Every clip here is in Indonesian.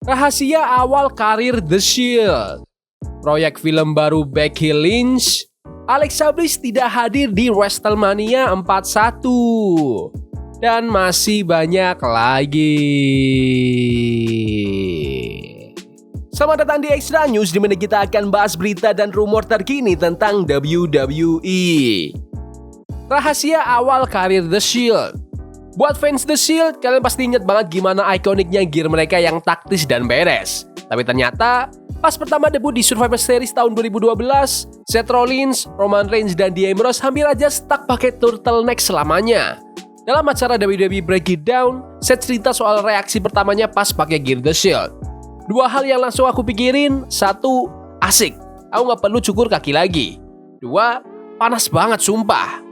Rahasia awal karir The Shield, proyek film baru Becky Lynch, Alexa Bliss tidak hadir di WrestleMania 41, dan masih banyak lagi. Selamat datang di Extra News, di mana kita akan bahas berita dan rumor terkini tentang WWE. Rahasia awal karir The Shield. Buat fans The Shield, kalian pasti ingat banget gimana ikoniknya gear mereka yang taktis dan beres. Tapi ternyata, pas pertama debut di Survivor Series tahun 2012, Seth Rollins, Roman Reigns, dan Dean Ambrose hampir aja stuck pakai turtleneck selamanya. Dalam acara WWE Break It Down, Seth cerita soal reaksi pertamanya pas pakai gear The Shield. Dua hal yang langsung aku pikirin, satu, asik, aku nggak perlu cukur kaki lagi. Dua, panas banget sumpah.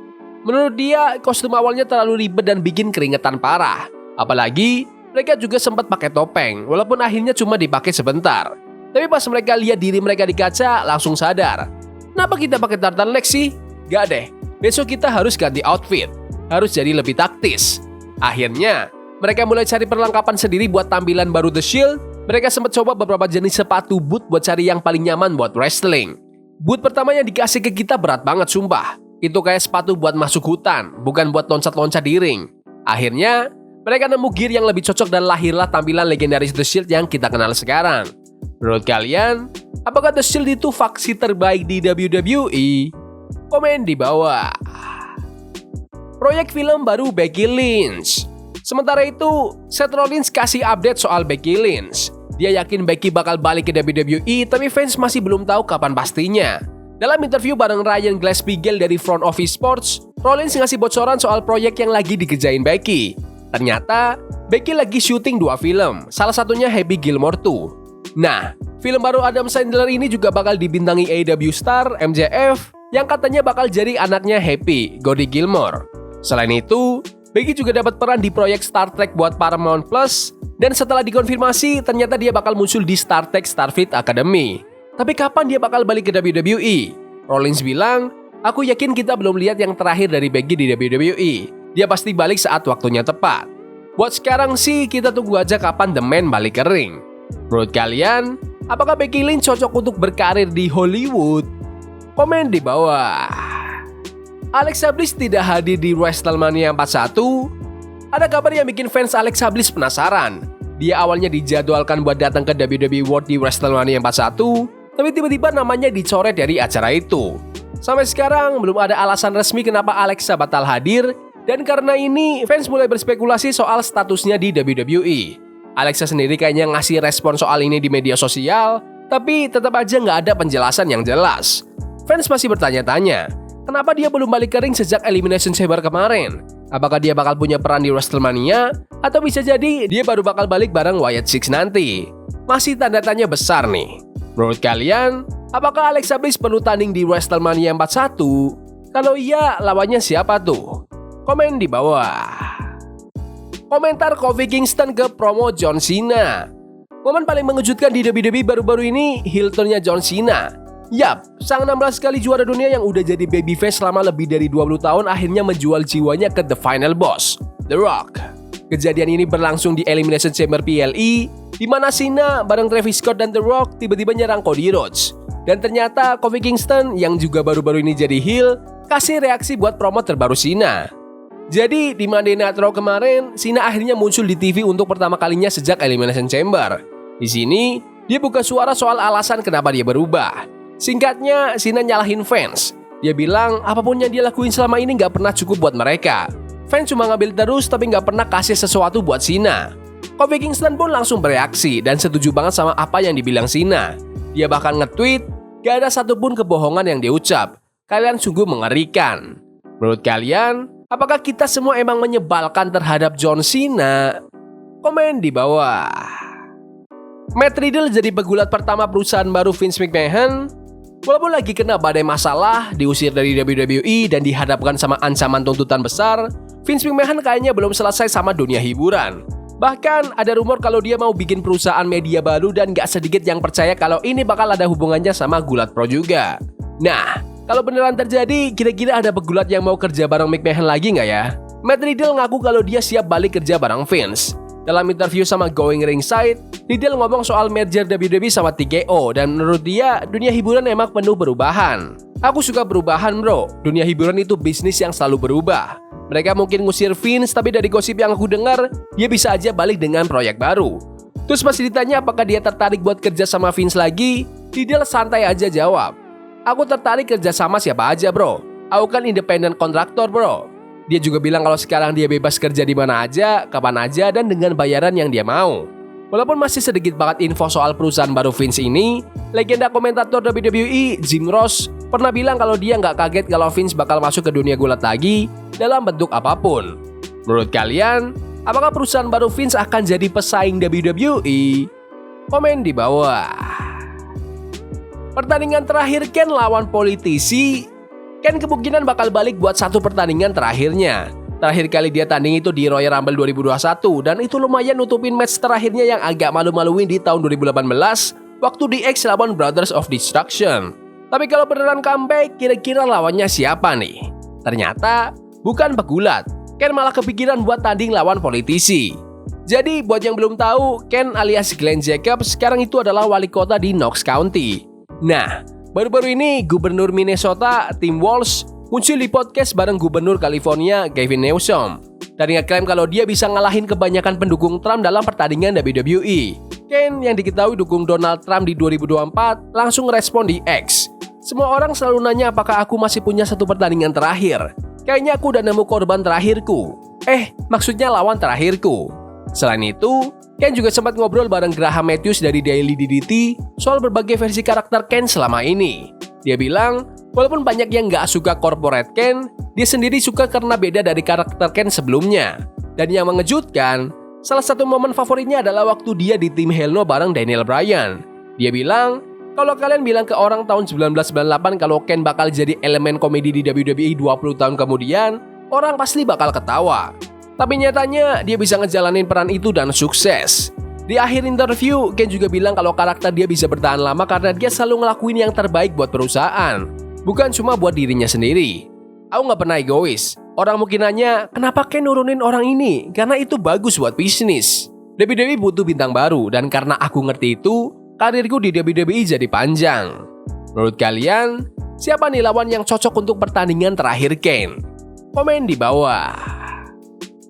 Menurut dia, kostum awalnya terlalu ribet dan bikin keringetan parah. Apalagi, mereka juga sempat pakai topeng, walaupun akhirnya cuma dipakai sebentar. Tapi pas mereka lihat diri mereka di kaca, langsung sadar. Kenapa kita pakai turtleneck sih? Gak deh, besok kita harus ganti outfit. Harus jadi lebih taktis. Akhirnya, mereka mulai cari perlengkapan sendiri buat tampilan baru The Shield. Mereka sempat coba beberapa jenis sepatu boot buat cari yang paling nyaman buat wrestling. Boot pertama yang dikasih ke kita berat banget sumpah. Itu kayak sepatu buat masuk hutan, bukan buat loncat-loncat di ring. Akhirnya, mereka nemu gear yang lebih cocok dan lahirlah tampilan legendaris The Shield yang kita kenal sekarang. Menurut kalian, apakah The Shield itu faksi terbaik di WWE? Komen di bawah. Proyek film baru Becky Lynch. Sementara itu, Seth Rollins kasih update soal Becky Lynch. Dia yakin Becky bakal balik ke WWE, tapi fans masih belum tahu kapan pastinya. Dalam interview bareng Ryan Glasspiegel dari Front Office Sports, Rollins ngasih bocoran soal proyek yang lagi dikerjain Becky. Ternyata, Becky lagi syuting 2 film, salah satunya Happy Gilmore 2. Nah, film baru Adam Sandler ini juga bakal dibintangi AEW star MJF yang katanya bakal jadi anaknya Happy, Goldie Gilmore. Selain itu, Becky juga dapat peran di proyek Star Trek buat Paramount Plus, dan setelah dikonfirmasi, ternyata dia bakal muncul di Star Trek Starfleet Academy. Tapi kapan dia bakal balik ke WWE? Rollins bilang, aku yakin kita belum lihat yang terakhir dari Becky di WWE. Dia pasti balik saat waktunya tepat. Buat sekarang sih, kita tunggu aja kapan The Man balik ke ring. Menurut kalian, apakah Becky Lynch cocok untuk berkarir di Hollywood? Komen di bawah. Alexa Bliss tidak hadir di WrestleMania 41. Ada kabar yang bikin fans Alexa Bliss penasaran. Dia awalnya dijadwalkan buat datang ke WWE World di WrestleMania 41, tapi tiba-tiba namanya dicoret dari acara itu. Sampai sekarang belum ada alasan resmi kenapa Alexa batal hadir, dan karena ini fans mulai berspekulasi soal statusnya di WWE. Alexa sendiri kayaknya ngasih respon soal ini di media sosial, tapi tetap aja nggak ada penjelasan yang jelas. Fans masih bertanya-tanya, kenapa dia belum balik ke ring sejak Elimination Chamber kemarin? Apakah dia bakal punya peran di WrestleMania? Atau bisa jadi dia baru bakal balik bareng Wyatt Six nanti? Masih tanda tanya besar nih. Menurut kalian, apakah Alexa Bliss perlu tanding di WrestleMania 41? Kalau iya, lawannya siapa tuh? Komen di bawah. Komentar Kofi Kingston ke promo John Cena. Momen paling mengejutkan di WWE baru-baru ini, heel turn-nya John Cena. Yap, sang 16 kali juara dunia yang udah jadi babyface selama lebih dari 20 tahun akhirnya menjual jiwanya ke The Final Boss, The Rock. Kejadian ini berlangsung di Elimination Chamber PLE, di mana Cena bareng Travis Scott dan The Rock tiba-tiba nyerang Cody Rhodes. Dan ternyata Kofi Kingston yang juga baru-baru ini jadi heel, kasih reaksi buat promo terbaru Cena. Jadi di Monday Night Raw kemarin, Cena akhirnya muncul di TV untuk pertama kalinya sejak Elimination Chamber. Di sini, dia buka suara soal alasan kenapa dia berubah. Singkatnya, Cena nyalahin fans. Dia bilang apapun yang dia lakuin selama ini gak pernah cukup buat mereka. Fans cuma ngambil terus tapi gak pernah kasih sesuatu buat Cena. Kofi Kingston pun langsung bereaksi dan setuju banget sama apa yang dibilang Cena. Dia bahkan nge-tweet, gak ada satupun kebohongan yang dia ucap. Kalian sungguh mengerikan. Menurut kalian, apakah kita semua emang menyebalkan terhadap John Cena? Komen di bawah. Matt Riddle jadi pegulat pertama perusahaan baru Vince McMahon. Walaupun lagi kena badai masalah, diusir dari WWE dan dihadapkan sama ancaman tuntutan besar, Vince McMahon kayaknya belum selesai sama dunia hiburan. Bahkan ada rumor kalau dia mau bikin perusahaan media baru dan gak sedikit yang percaya kalau ini bakal ada hubungannya sama Gulat Pro juga. Nah, kalau beneran terjadi, kira-kira ada pegulat yang mau kerja bareng McMahon lagi gak ya? Matt Riddle ngaku kalau dia siap balik kerja bareng Vince. Dalam interview sama Going Ringside, Riddle ngomong soal merger WWE sama TKO dan menurut dia, dunia hiburan emang penuh perubahan. Aku suka perubahan bro, dunia hiburan itu bisnis yang selalu berubah. Mereka mungkin ngusir Vince, tapi dari gosip yang aku dengar, dia bisa aja balik dengan proyek baru. Terus masih ditanya apakah dia tertarik buat kerja sama Vince lagi, Riddle santai aja jawab, aku tertarik kerja sama siapa aja bro, aku kan independent kontraktor bro. Dia juga bilang kalau sekarang dia bebas kerja di mana aja, kapan aja, dan dengan bayaran yang dia mau. Walaupun masih sedikit banget info soal perusahaan baru Vince ini, legenda komentator WWE Jim Ross pernah bilang kalau dia nggak kaget kalau Vince bakal masuk ke dunia gulat lagi dalam bentuk apapun. Menurut kalian, apakah perusahaan baru Vince akan jadi pesaing WWE? Komen di bawah. Pertandingan terakhir Ken lawan politisi, Ken kemungkinan bakal balik buat satu pertandingan terakhirnya. Terakhir kali dia tanding itu di Royal Rumble 2021 dan itu lumayan nutupin match terakhirnya yang agak malu-maluin di tahun 2018 waktu DX lawan Brothers of Destruction. Tapi kalau beneran comeback, kira-kira lawannya siapa nih? Ternyata bukan pegulat. Ken malah kepikiran buat tanding lawan politisi. Jadi buat yang belum tahu, Ken alias Glenn Jacobs sekarang itu adalah wali kota di Knox County. Nah, baru-baru ini Gubernur Minnesota Tim Walz muncul di podcast bareng Gubernur California Gavin Newsom dan ngeklaim kalau dia bisa ngalahin kebanyakan pendukung Trump dalam pertandingan WWE. Ken yang diketahui dukung Donald Trump di 2024 langsung respon di X. Semua orang selalu nanya apakah aku masih punya satu pertandingan terakhir. Kayaknya aku udah nemu korban terakhirku. Maksudnya lawan terakhirku. Selain itu, Ken juga sempat ngobrol bareng Graham Matthews dari Daily DDT soal berbagai versi karakter Ken selama ini. Dia bilang, walaupun banyak yang gak suka corporate Ken, dia sendiri suka karena beda dari karakter Ken sebelumnya. Dan yang mengejutkan, salah satu momen favoritnya adalah waktu dia di tim Hell No bareng Daniel Bryan. Dia bilang, kalau kalian bilang ke orang tahun 1998 kalau Ken bakal jadi elemen komedi di WWE 20 tahun kemudian, orang pasti bakal ketawa. Tapi nyatanya dia bisa ngejalanin peran itu dan sukses. Di akhir interview, Ken juga bilang kalau karakter dia bisa bertahan lama karena dia selalu ngelakuin yang terbaik buat perusahaan, bukan cuma buat dirinya sendiri. Aku gak pernah egois. Orang mungkin nanya, kenapa Ken nurunin orang ini? Karena itu bagus buat bisnis. WWE butuh bintang baru, dan karena aku ngerti itu, karirku di WWE jadi panjang. Menurut kalian, siapa nih lawan yang cocok untuk pertandingan terakhir Ken? Komen di bawah.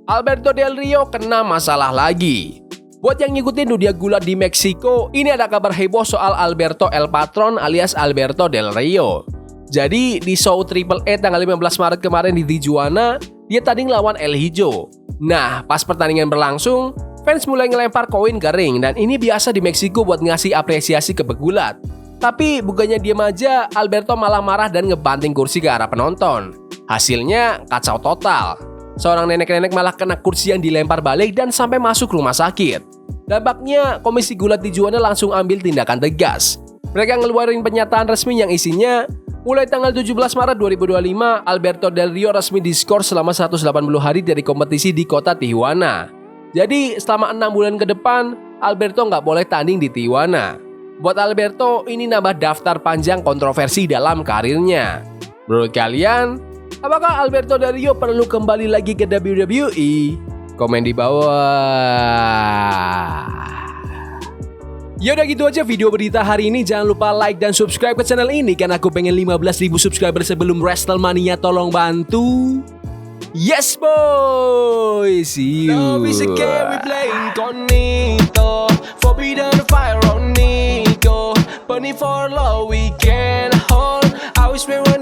Alberto Del Rio kena masalah lagi. Buat yang ngikutin dunia gulat di Meksiko, ini ada kabar heboh soal Alberto El Patron alias Alberto Del Rio. Jadi di show Triple A tanggal 15 Maret kemarin di Tijuana, dia tanding lawan El Hijo. Nah, pas pertandingan berlangsung, fans mulai ngelempar koin ke ring dan ini biasa di Meksiko buat ngasih apresiasi ke pegulat. Tapi bukannya diam aja, Alberto malah marah dan ngebanting kursi ke arah penonton. Hasilnya kacau total. Seorang nenek-nenek malah kena kursi yang dilempar balik dan sampai masuk rumah sakit. Dampaknya, Komisi Gulat Tijuana langsung ambil tindakan tegas. Mereka ngeluarin pernyataan resmi yang isinya, mulai tanggal 17 Maret 2025, Alberto Del Rio resmi diskors selama 180 hari dari kompetisi di kota Tijuana. Jadi, selama 6 bulan ke depan, Alberto nggak boleh tanding di Tijuana. Buat Alberto, ini nambah daftar panjang kontroversi dalam karirnya. Menurut kalian, apakah Alberto Del Rio perlu kembali lagi ke WWE? Komen di bawah. Ya udah gitu aja video berita hari ini. Jangan lupa like dan subscribe ke channel ini karena aku pengen 15.000 subscriber sebelum WrestleMania. Tolong bantu. Yes boy, see you. Love is a game we play incognito. Forbidden fire on Nico. Burning for love we can hold. I wish we were